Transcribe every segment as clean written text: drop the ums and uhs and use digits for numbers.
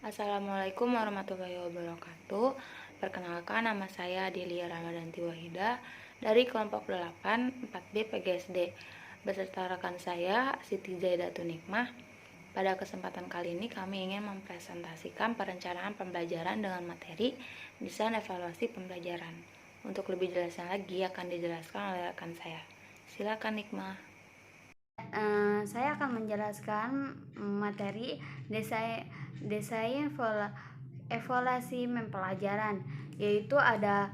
Assalamualaikum warahmatullahi wabarakatuh. Perkenalkan, nama saya Delia Ramadanti Wahida dari kelompok 8 4B PGSD beserta rekan saya Siti Zaidatun Nikmah. Pada kesempatan kali ini kami ingin mempresentasikan perencanaan pembelajaran dengan materi desain evaluasi pembelajaran. Untuk lebih jelasnya lagi akan dijelaskan oleh rekan saya. Silakan Nikmah. Saya akan menjelaskan materi desain evaluasi pembelajaran, yaitu ada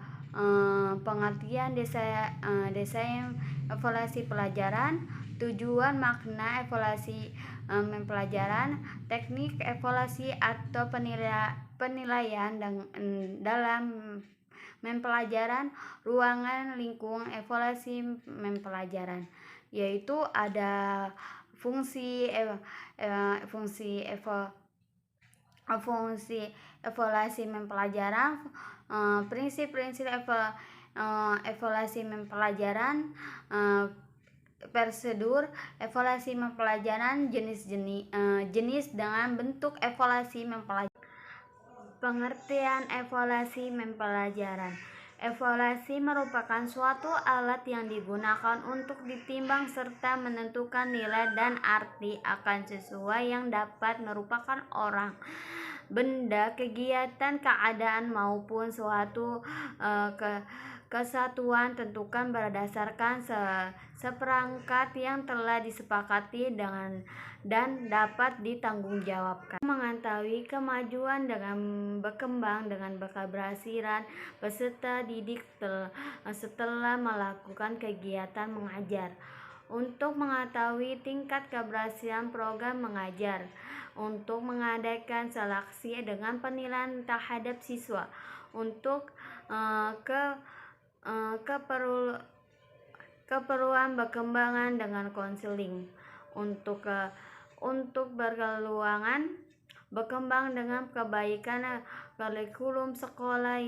pengertian desain evaluasi pelajaran, tujuan, makna evaluasi pembelajaran, teknik evaluasi atau penilaian dalam pembelajaran, ruangan lingkung evaluasi pembelajaran, yaitu ada fungsi evaluasi pembelajaran, prinsip-prinsip evaluasi pembelajaran, prosedur evaluasi pembelajaran, jenis dengan bentuk evaluasi pembelajaran. Pengertian evaluasi pembelajaran. Evaluasi merupakan suatu alat yang digunakan untuk ditimbang serta menentukan nilai dan arti akan sesuai yang dapat merupakan orang, benda, kegiatan, keadaan maupun suatu kesatuan tentukan berdasarkan seperangkat yang telah disepakati dan dapat ditanggungjawabkan. Mengetahui kemajuan dengan berkembang dengan keberhasilan peserta didik setelah melakukan kegiatan mengajar. Untuk mengetahui tingkat keberhasilan program mengajar, untuk mengadakan seleksi dengan penilaian terhadap siswa, untuk keperluan berkembangan dengan konseling, untuk berkeluangan berkembang dengan kebaikan kurikulum sekolah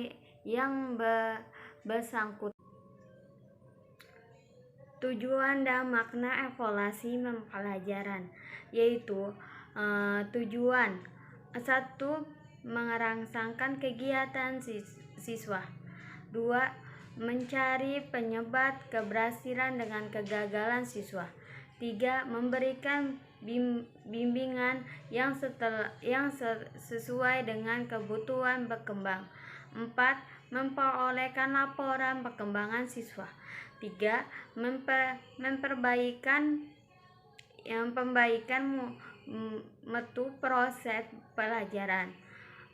yang bersangkutan. Tujuan dan makna evaluasi pembelajaran, yaitu tujuan 1. Merangsangkan kegiatan siswa. 2. Mencari penyebab keberhasilan dengan kegagalan siswa. 3. Memberikan bimbingan yang sesuai dengan kebutuhan berkembang. 4. Memperolehkan laporan perkembangan siswa. 3. Pembaikan mutu proses pelajaran.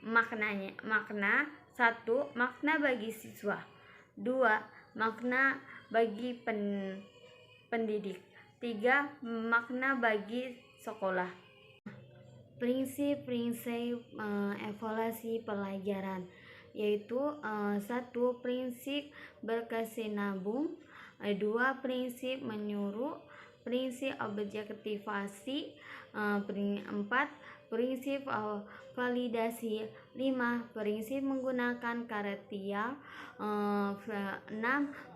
Makna 1. Makna bagi siswa. 2. Makna bagi pendidik. 3. Makna bagi sekolah. Prinsip-prinsip evaluasi pelajaran, yaitu 1. Prinsip berkesinambung. 2. Prinsip menyuruh. Prinsip objektivasi. 4. Prinsip validasi. 5. Prinsip menggunakan kriteria. 6.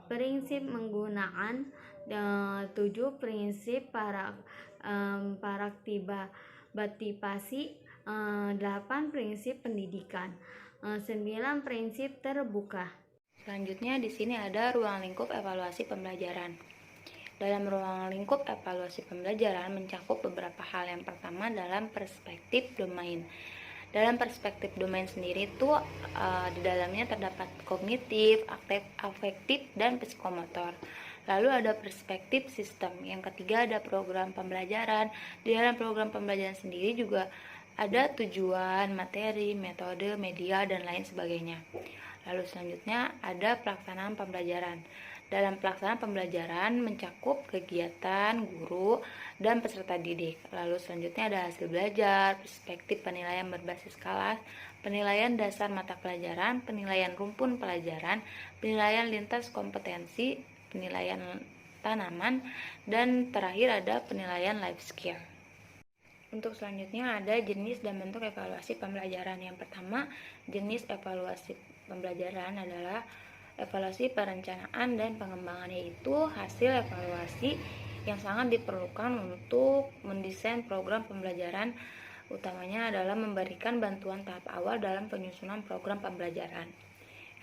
Prinsip menggunakan. 7. Prinsip partisipasi. 8. Prinsip pendidikan. 9. Prinsip terbuka. Selanjutnya di sini ada ruang lingkup evaluasi pembelajaran. Dalam ruang lingkup evaluasi pembelajaran mencakup beberapa hal. Yang pertama dalam perspektif domain. Dalam perspektif domain sendiri itu di dalamnya terdapat kognitif, afektif, dan psikomotor. Lalu ada perspektif sistem. Yang ketiga ada program pembelajaran. Di dalam program pembelajaran sendiri juga ada tujuan, materi, metode, media, dan lain sebagainya. Lalu selanjutnya ada pelaksanaan pembelajaran. Dalam pelaksanaan pembelajaran mencakup kegiatan, guru, dan peserta didik. Lalu selanjutnya ada hasil belajar, perspektif penilaian berbasis kelas, penilaian dasar mata pelajaran, penilaian rumpun pelajaran, penilaian lintas kompetensi, penilaian tanaman, dan terakhir ada penilaian life skill. Untuk selanjutnya ada jenis dan bentuk evaluasi pembelajaran. Yang pertama, jenis evaluasi pembelajaran adalah evaluasi perencanaan dan pengembangan, yaitu hasil evaluasi yang sangat diperlukan untuk mendesain program pembelajaran Utamanya adalah memberikan bantuan tahap awal dalam penyusunan program pembelajaran.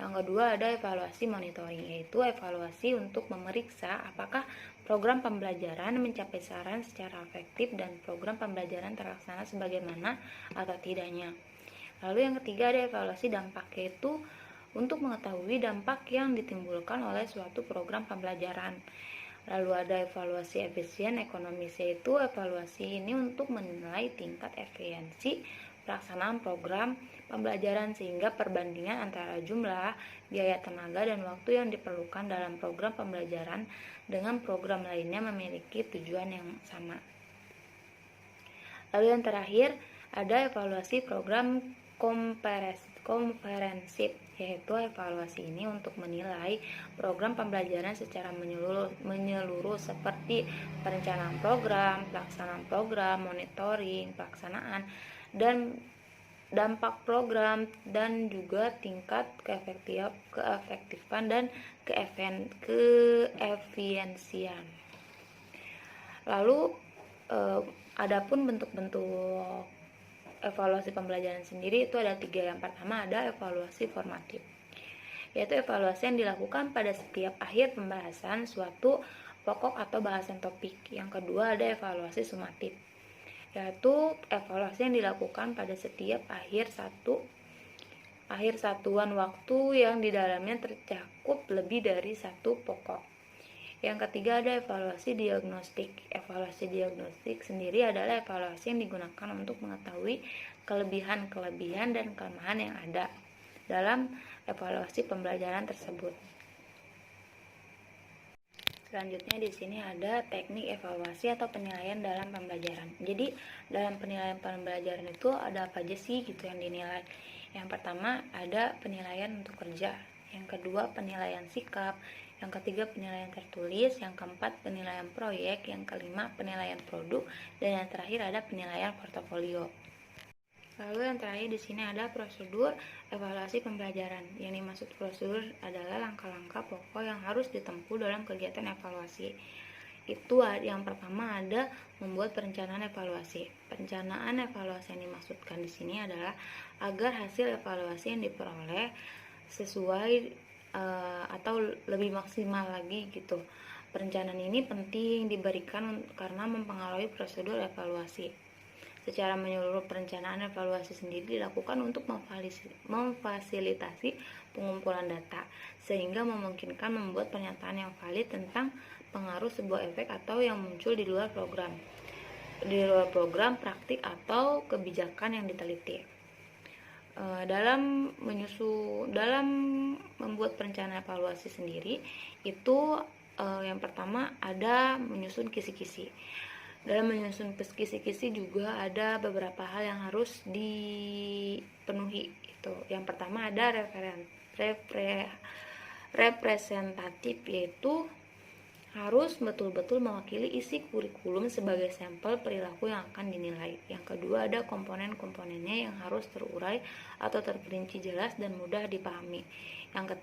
Yang kedua ada evaluasi monitoring, yaitu evaluasi untuk memeriksa apakah program pembelajaran mencapai sasaran secara efektif dan program pembelajaran terlaksana sebagaimana atau tidaknya. Lalu yang ketiga ada evaluasi dampak, yaitu untuk mengetahui dampak yang ditimbulkan oleh suatu program pembelajaran. Lalu ada evaluasi efisien ekonomis, yaitu evaluasi ini untuk menilai tingkat efisiensi pelaksanaan program pembelajaran sehingga perbandingan antara jumlah, biaya tenaga, dan waktu yang diperlukan dalam program pembelajaran dengan program lainnya memiliki tujuan yang sama. Lalu yang terakhir ada evaluasi program komprehensif, yaitu evaluasi ini untuk menilai program pembelajaran secara menyeluruh seperti perencanaan program, pelaksanaan program, monitoring, pelaksanaan, dan dampak program, dan juga tingkat keefektifan dan keefisiensian. Lalu adapun bentuk-bentuk evaluasi pembelajaran sendiri itu ada 3. Yang pertama ada evaluasi formatif, yaitu evaluasi yang dilakukan pada setiap akhir pembahasan suatu pokok atau bahasan topik. Yang kedua ada evaluasi sumatif, yaitu evaluasi yang dilakukan pada setiap akhir satuan waktu yang di dalamnya tercakup lebih dari satu pokok. Yang ketiga ada evaluasi diagnostik. Evaluasi diagnostik sendiri adalah evaluasi yang digunakan untuk mengetahui kelebihan-kelebihan dan kelemahan yang ada dalam evaluasi pembelajaran tersebut. Selanjutnya di sini ada teknik evaluasi atau penilaian dalam pembelajaran. Jadi dalam penilaian pembelajaran itu ada apa aja sih gitu yang dinilai. Yang pertama ada penilaian untuk kerja, yang kedua penilaian sikap, yang ketiga penilaian tertulis, yang keempat penilaian proyek, yang kelima penilaian produk, dan yang terakhir ada penilaian portofolio. Lalu yang terakhir di sini ada prosedur evaluasi pembelajaran. Yang dimaksud prosedur adalah langkah-langkah pokok yang harus ditempuh dalam kegiatan evaluasi. Itu yang pertama ada membuat perencanaan evaluasi. Perencanaan evaluasi yang dimaksudkan di sini adalah agar hasil evaluasi yang diperoleh sesuai atau lebih maksimal lagi gitu. Perencanaan ini penting diberikan karena mempengaruhi prosedur evaluasi. Secara menyeluruh perencanaan evaluasi sendiri dilakukan untuk memfasilitasi pengumpulan data sehingga memungkinkan membuat pernyataan yang valid tentang pengaruh sebuah efek atau yang muncul di luar program praktik atau kebijakan yang diteliti. Dalam membuat perencanaan evaluasi sendiri itu yang pertama ada menyusun kisi-kisi. Dalam menyusun kisi-kisi juga ada beberapa hal yang harus dipenuhi. Yang pertama ada representatif, yaitu harus betul-betul mewakili isi kurikulum sebagai sampel perilaku yang akan dinilai. Yang kedua ada komponen-komponennya yang harus terurai atau terperinci jelas dan mudah dipahami. Yang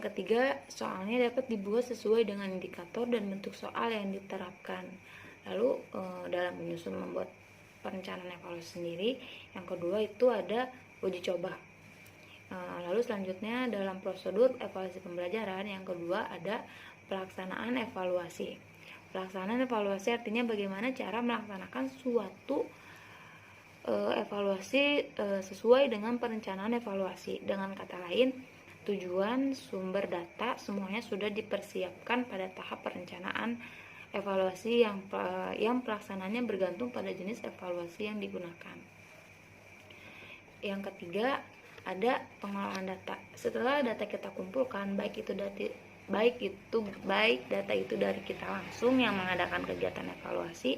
ketiga soalnya dapat dibuat sesuai dengan indikator dan bentuk soal yang diterapkan. Lalu dalam menyusun membuat perencanaan evaluasi sendiri, yang kedua itu ada uji coba. Lalu selanjutnya dalam prosedur evaluasi pembelajaran, yang kedua ada pelaksanaan evaluasi. Pelaksanaan evaluasi artinya bagaimana cara melaksanakan suatu evaluasi sesuai dengan perencanaan evaluasi. Dengan kata lain, tujuan, sumber data semuanya sudah dipersiapkan pada tahap perencanaan evaluasi yang pelaksananya bergantung pada jenis evaluasi yang digunakan. Yang ketiga ada pengolahan data. Setelah data kita kumpulkan, baik data itu dari kita langsung yang mengadakan kegiatan evaluasi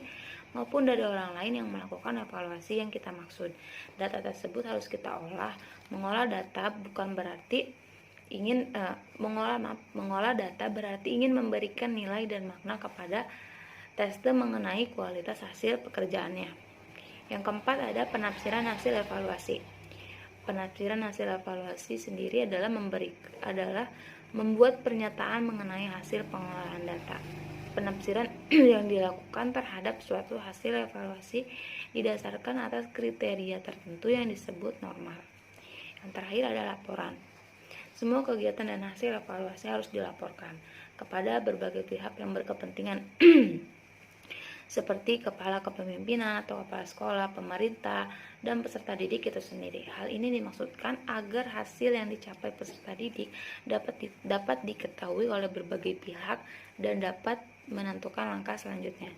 maupun dari orang lain yang melakukan evaluasi yang kita maksud, data tersebut harus kita olah. Mengolah data bukan berarti mengolah data berarti ingin memberikan nilai dan makna kepada tester mengenai kualitas hasil pekerjaannya. Yang keempat ada penafsiran hasil evaluasi. Penafsiran hasil evaluasi sendiri adalah membuat pernyataan mengenai hasil pengolahan data. penafsiran yang dilakukan terhadap suatu hasil evaluasi didasarkan atas kriteria tertentu yang disebut normal. Yang terakhir ada laporan. Semua kegiatan dan hasil evaluasi harus dilaporkan kepada berbagai pihak yang berkepentingan seperti kepala kepemimpinan atau kepala sekolah, pemerintah, dan peserta didik itu sendiri. Hal ini dimaksudkan agar hasil yang dicapai peserta didik dapat diketahui oleh berbagai pihak dan dapat menentukan langkah selanjutnya.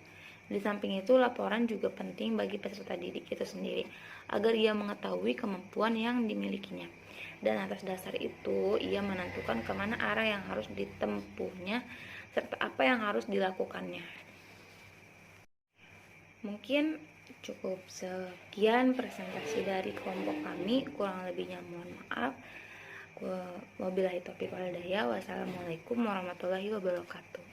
Di samping itu, laporan juga penting bagi peserta didik itu sendiri agar ia mengetahui kemampuan yang dimilikinya. Dan atas dasar itu, ia menentukan kemana arah yang harus ditempuhnya serta apa yang harus dilakukannya. Mungkin cukup sekian presentasi dari kelompok kami, kurang lebihnya mohon maaf. Wabillahi taufiq wal hidayah. Wassalamualaikum warahmatullahi wabarakatuh.